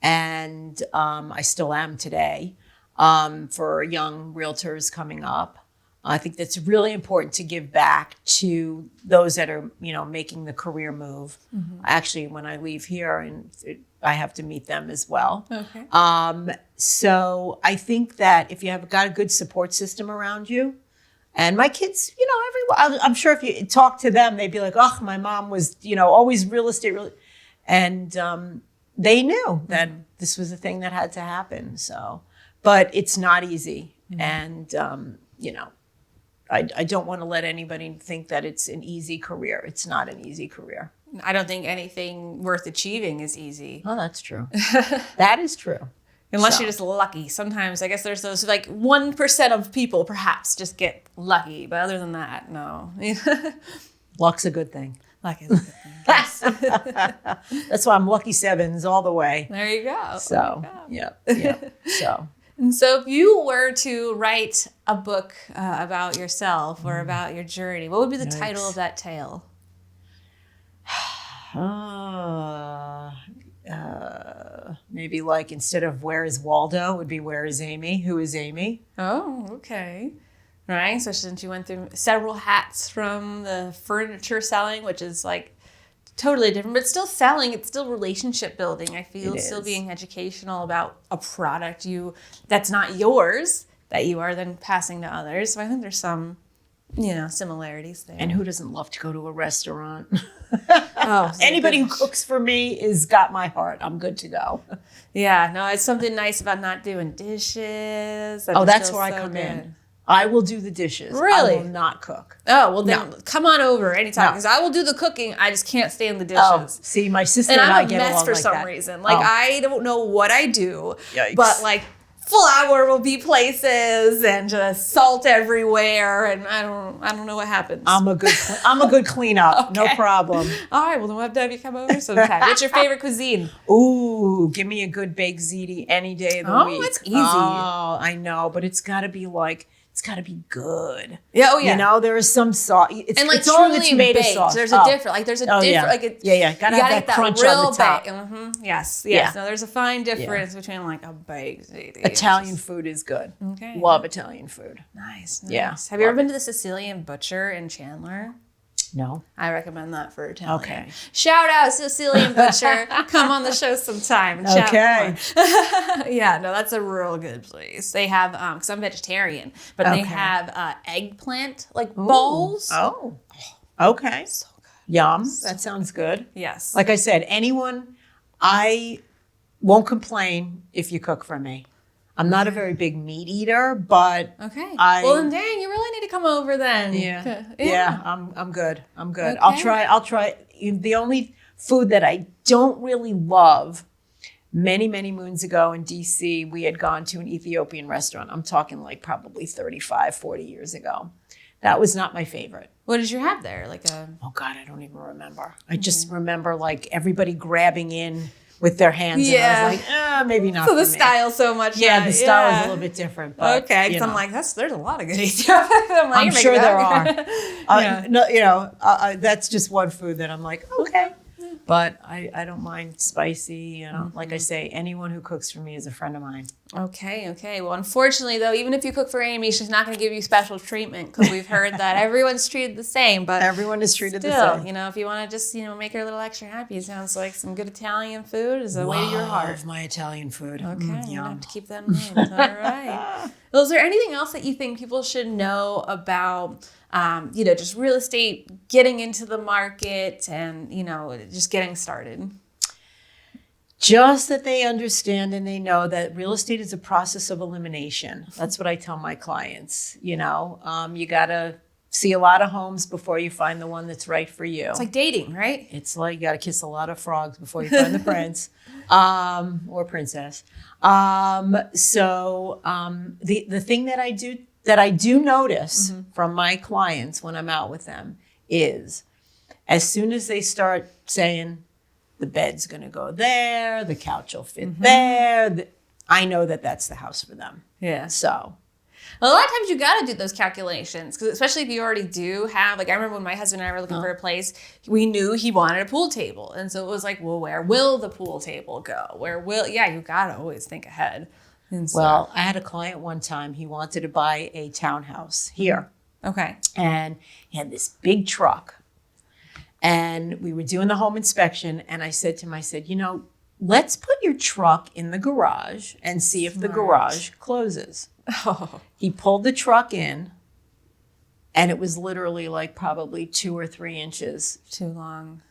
and I still am today, for young realtors coming up. I think that's really important to give back to those that are, making the career move. Actually, when I leave here, I have to meet them as well. Okay. So I think that if you have got a good support system around you, and my kids, I'm sure if you talk to them, they'd be like, oh, my mom was, always real estate. And they knew that this was a thing that had to happen. So, but it's not easy. And, I don't want to let anybody think that it's an easy career. It's not an easy career. I don't think anything worth achieving is easy. Oh, that's true. That is true. Unless you're just lucky. Sometimes I guess there's those 1% of people perhaps just get lucky. But other than that, no. Luck's a good thing. Luck is a good thing. Yes. That's why I'm lucky sevens all the way. There you go. So, yeah. So. And so if you were to write a book about yourself or about your journey, what would be the title of that tale? Maybe instead of Where is Waldo, it would be Where is Amy? Who is Amy? Oh, okay. Right. So since you went through several hats, from the furniture selling, which is totally different, but still selling, it's still relationship building. I feel it's still being educational about a product that's not yours, that you are then passing to others. So I think there's some, similarities there. And who doesn't love to go to a restaurant? Oh, anybody who cooks for me is got my heart. I'm good to go. Yeah, no, it's something nice about not doing dishes. That's where I come in. I will do the dishes. Really? I will not cook. Oh, well then come on over anytime, because I will do the cooking. I just can't stand the dishes. Oh, see, my sister and I get along like that. And I'm a mess for some reason. I don't know what I do. Yikes. But flour will be places and just salt everywhere, and I don't know what happens. I'm a good cleanup. Okay. No problem. All right, well then we'll have to have you come over sometime. What's your favorite cuisine? Ooh, give me a good baked ziti any day of the week. Oh, that's easy. Oh, I know, but it's got to be it's got to be good. Yeah, oh yeah. There is some sauce. It's all in the tomato baked. sauce. There's a different, Gotta have that crunch on the top. Yes. Yeah. No, there's a fine difference between a baked ziti. Italian food is good. Okay. Love Italian food. Nice. Yeah. Have you ever been to the Sicilian Butcher in Chandler? No. I recommend that for Italian. Okay. Shout out Sicilian Butcher. Come on the show sometime and chat more. Yeah, no, that's a real good place. They have, because I'm vegetarian, but they have eggplant balls. Oh. Okay. So good. Yum. That sounds good. Yes. Like I said, anyone, I won't complain if you cook for me. I'm not a very big meat eater, but Okay. I Well, then, dang, you really need to come over then. yeah, I'm good. I'm good. Okay. I'll try. The only food that I don't really love, many moons ago in DC, we had gone to an Ethiopian restaurant. I'm talking like probably 35, 40 years ago. That was not my favorite. What did you have there? Like a... Oh God, I don't even remember. I just remember like everybody grabbing in with their hands. Yeah. And I was like, maybe not. So the for me. style so much. Yeah, the style is a little bit different. But, Okay, because you know. I'm like, there's a lot of good Ethiopian. I'm sure there are. Yeah. No, that's just one food that I'm like, okay. But I don't mind spicy. Like I say, anyone who cooks for me is a friend of mine. Okay. Well, unfortunately, though, even if you cook for Amy, she's not going to give you special treatment because we've heard that everyone's treated the same. But everyone is treated the still, same. if you want to just, make her a little extra happy, it sounds like some good Italian food is a way to your heart. Love my Italian food. Okay, I'm yum. gonna have to keep that in mind. All right. Well, is there anything else that you think people should know about, just real estate, getting into the market, and just getting started? Just that they understand and they know that real estate is a process of elimination. That's what I tell my clients. You gotta see a lot of homes before you find the one that's right for you. It's like dating, right? It's like you got to kiss a lot of frogs before you find the prince or princess. The thing that I do notice from my clients when I'm out with them is as soon as they start saying the bed's going to go there, the couch will fit there, I know that that's the house for them. Yeah. So. A lot of times you got to do those calculations because especially if you already do have, like I remember when my husband and I were looking for a place, we knew he wanted a pool table. And so it was like, well, where will the pool table go? You got to always think ahead. And so, well, I had a client one time, he wanted to buy a townhouse here. Okay. And he had this big truck. And we were doing the home inspection. And I said to him, let's put your truck in the garage and see if the garage closes. Oh. He pulled the truck in, and it was literally like probably 2 or 3 inches. Too long.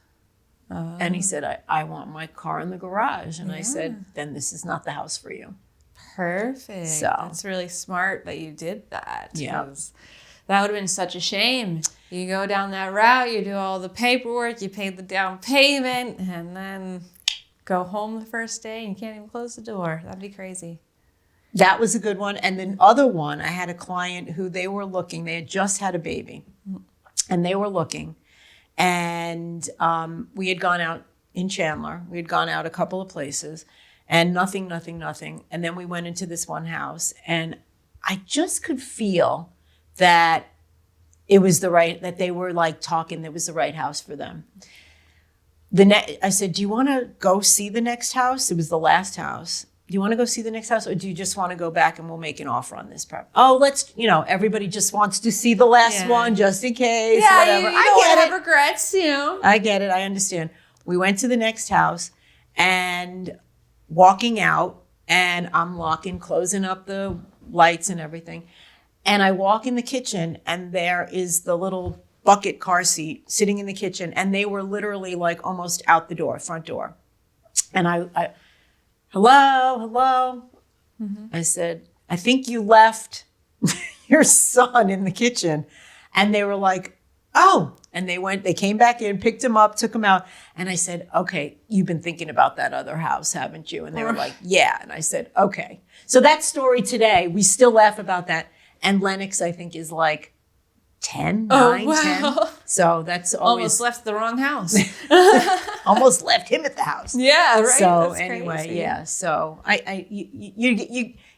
And he said, I want my car in the garage. And I said, then this is not the house for you. Perfect. So. That's really smart that you did that. Yeah. That would have been such a shame. You go down that route, you do all the paperwork, you pay the down payment, and then go home the first day and you can't even close the door. That'd be crazy. That was a good one. And the other one, I had a client who they had just had a baby, and they were looking. And we had gone out in Chandler. We had gone out a couple of places, and nothing. And then we went into this one house, and I just could feel that it was that they were like talking, that was the right house for them. I said, do you want to go see the next house? It was the last house. Do you want to go see the next house, or do you just want to go back and we'll make an offer on this property? Oh, let's, everybody just wants to see the last one just in case, whatever. I get it. Regrets, I get it. I understand. We went to the next house and walking out, and I'm closing up the lights and everything. And I walk in the kitchen, and there is the little bucket car seat sitting in the kitchen, and they were literally like almost out the door, front door. And I hello. I said, I think you left your son in the kitchen. And they were like, oh. And they came back in, picked him up, took him out. And I said, okay, you've been thinking about that other house, haven't you? And they were like, yeah. And I said, okay. So that story today, we still laugh about that. And Lennox, I think, is like 10, 9, 10. So that's almost left the wrong house. Almost left him at the house. Yeah, right. So that's anyway, crazy. yeah. So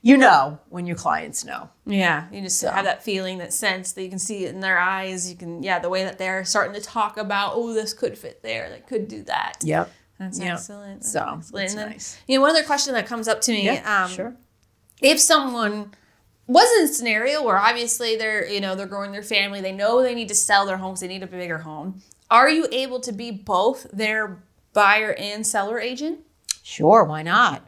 you know when your clients know. Yeah, you just have that feeling, that sense that you can see it in their eyes. You can, the way that they're starting to talk about, oh, this could fit there, that could do that. Yep. That's excellent. That's so excellent. That's then, nice. One other question that comes up to me. Sure. If someone was in a scenario where obviously they're growing their family, they know they need to sell their homes, they need a bigger home, are you able to be both their buyer and seller agent? Sure, why not?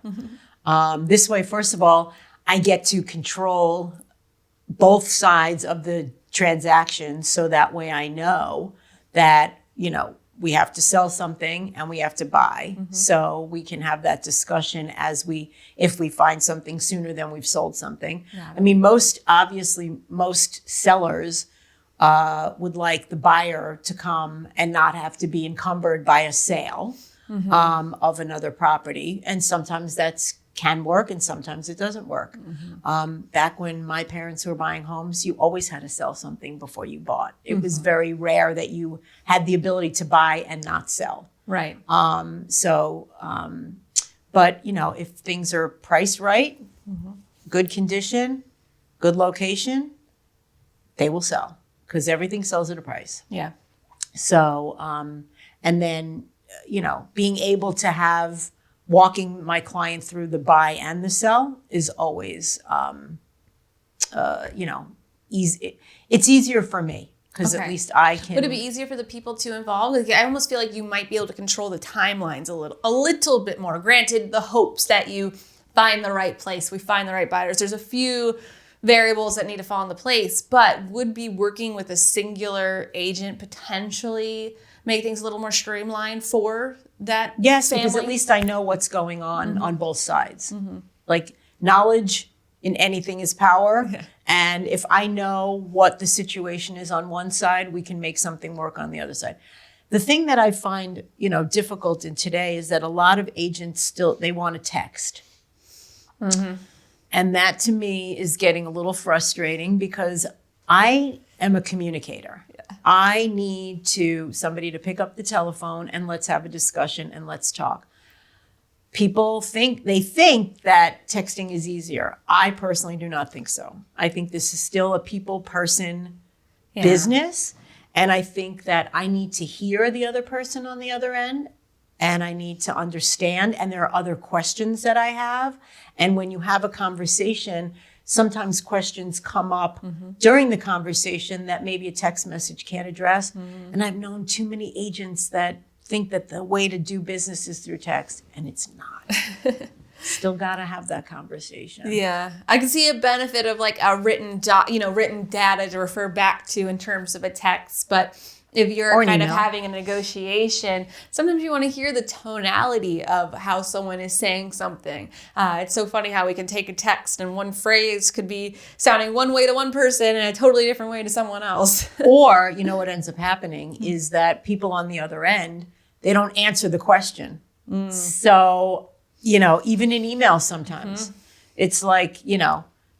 This way, first of all, I get to control both sides of the transaction, so that way I know that, we have to sell something and we have to buy. So we can have that discussion if we find something sooner than we've sold something. I mean, most sellers would like the buyer to come and not have to be encumbered by a sale of another property. And sometimes that's can work and sometimes it doesn't work. Back when my parents were buying homes, you always had to sell something before you bought. It was very rare that you had the ability to buy and not sell. Right. But if things are priced right, good condition, good location, they will sell because everything sells at a price. Yeah. So, and then, being able to have walking my client through the buy and the sell is always, easy. It's easier for me because at least I can. Would it be easier for the people to involve? Like, I almost feel like you might be able to control the timelines a little bit more. Granted, the hopes that you find the right place, we find the right buyers. There's a few variables that need to fall into place, but would be working with a singular agent potentially make things a little more streamlined for that Yes, family? because at least I know what's going on both sides. Like knowledge in anything is power. And if I know what the situation is on one side, we can make something work on the other side. The thing that I find, difficult in today is that a lot of agents they want to text. And that to me is getting a little frustrating because I am a communicator. I need somebody to pick up the telephone and let's have a discussion and let's talk. People think that texting is easier. I personally do not think so. I think this is still a people-person business. And I think that I need to hear the other person on the other end and I need to understand. And there are other questions that I have. And when you have a conversation, sometimes questions come up during the conversation that maybe a text message can't address. And I've known too many agents that think that the way to do business is through text, and it's not. Still got to have that conversation. Yeah, I can see a benefit of like a written data to refer back to in terms of a text, but if you're kind of having a negotiation, sometimes you want to hear the tonality of how someone is saying something. It's so funny how we can take a text and one phrase could be sounding one way to one person and a totally different way to someone else. Or, what ends up happening is that people on the other end, they don't answer the question. So, even in email sometimes, it's like,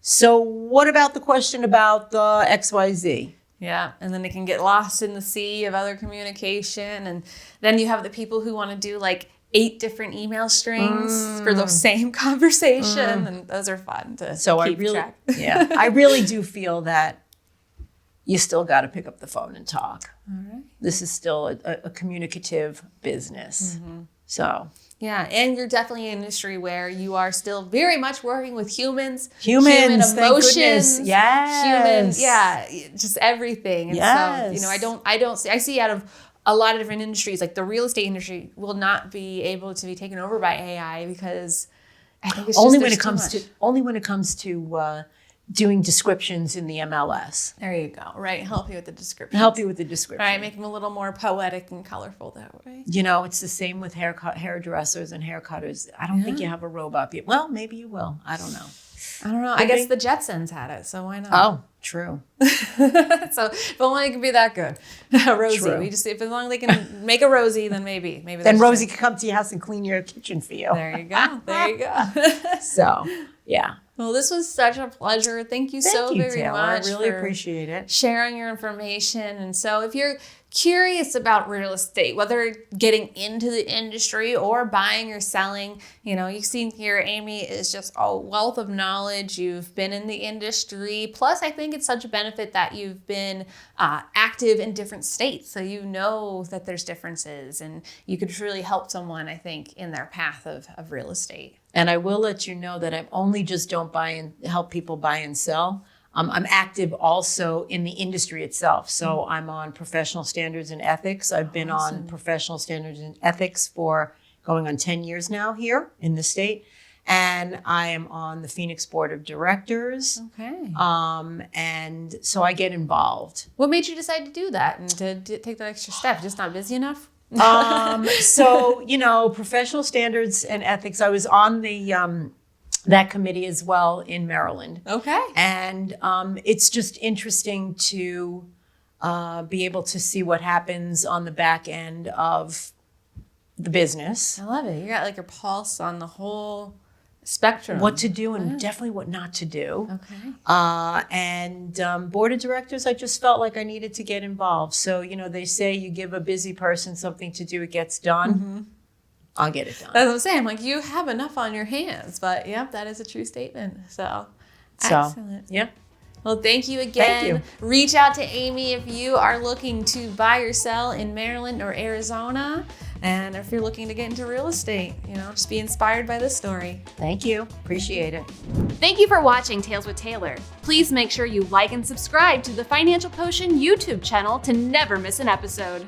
so what about the question about the XYZ? Yeah, and then it can get lost in the sea of other communication. And then you have the people who want to do like 8 different email strings for the same conversation. And those are fun to keep track. Yeah, I really do feel that you still got to pick up the phone and talk. All right. This is still a communicative business. So. Yeah, and you're definitely in an industry where you are still very much working with human emotions, human, just everything. And so, I see out of a lot of different industries, like the real estate industry will not be able to be taken over by AI because I think it's only when it comes to doing descriptions in the MLS. There you go. Right. Help you with the description. Right. Make them a little more poetic and colorful that way. It's the same with hairdressers and haircutters. I don't think you have a robot yet. Well, maybe you will. I don't know. I guess the Jetsons had it, so why not? Oh, true. So if only it can be that good. Rosie. True. If as long as they can make a Rosie, then maybe then Rosie can come to your house and clean your kitchen for you. There you go. So, yeah. Well, this was such a pleasure. Thank you so very much. I really appreciate it. Sharing your information. And so if you're curious about real estate, whether getting into the industry or buying or selling, you've seen here, Amy is just a wealth of knowledge. You've been in the industry. Plus, I think it's such a benefit that you've been active in different states. So you know that there's differences and you could truly help someone, I think, in their path of real estate. And I will let you know that I only just don't help people buy and sell. I'm active also in the industry itself. So I'm on professional standards and ethics. I've been on professional standards and ethics for going on 10 years now here in the state. And I am on the Phoenix Board of Directors. Okay. And so I get involved. What made you decide to do that and to take that extra step? Just not busy enough? So, professional standards and ethics, I was on that committee as well in Maryland. Okay. And it's just interesting to be able to see what happens on the back end of the business. I love it. You got like your pulse on the whole spectrum. What to do and definitely what not to do. Okay. And board of directors, I just felt like I needed to get involved. So, they say you give a busy person something to do, it gets done. Mm-hmm. I'll get it done. That's what I'm saying. Like, you have enough on your hands. But, yep, that is a true statement. So excellent. Yep. Well, thank you again. Thank you. Reach out to Amy if you are looking to buy or sell in Maryland or Arizona. And if you're looking to get into real estate, just be inspired by this story. Thank you. Appreciate it. Thank you for watching Tales with Taylor. Please make sure you like and subscribe to the Financial Potion YouTube channel to never miss an episode.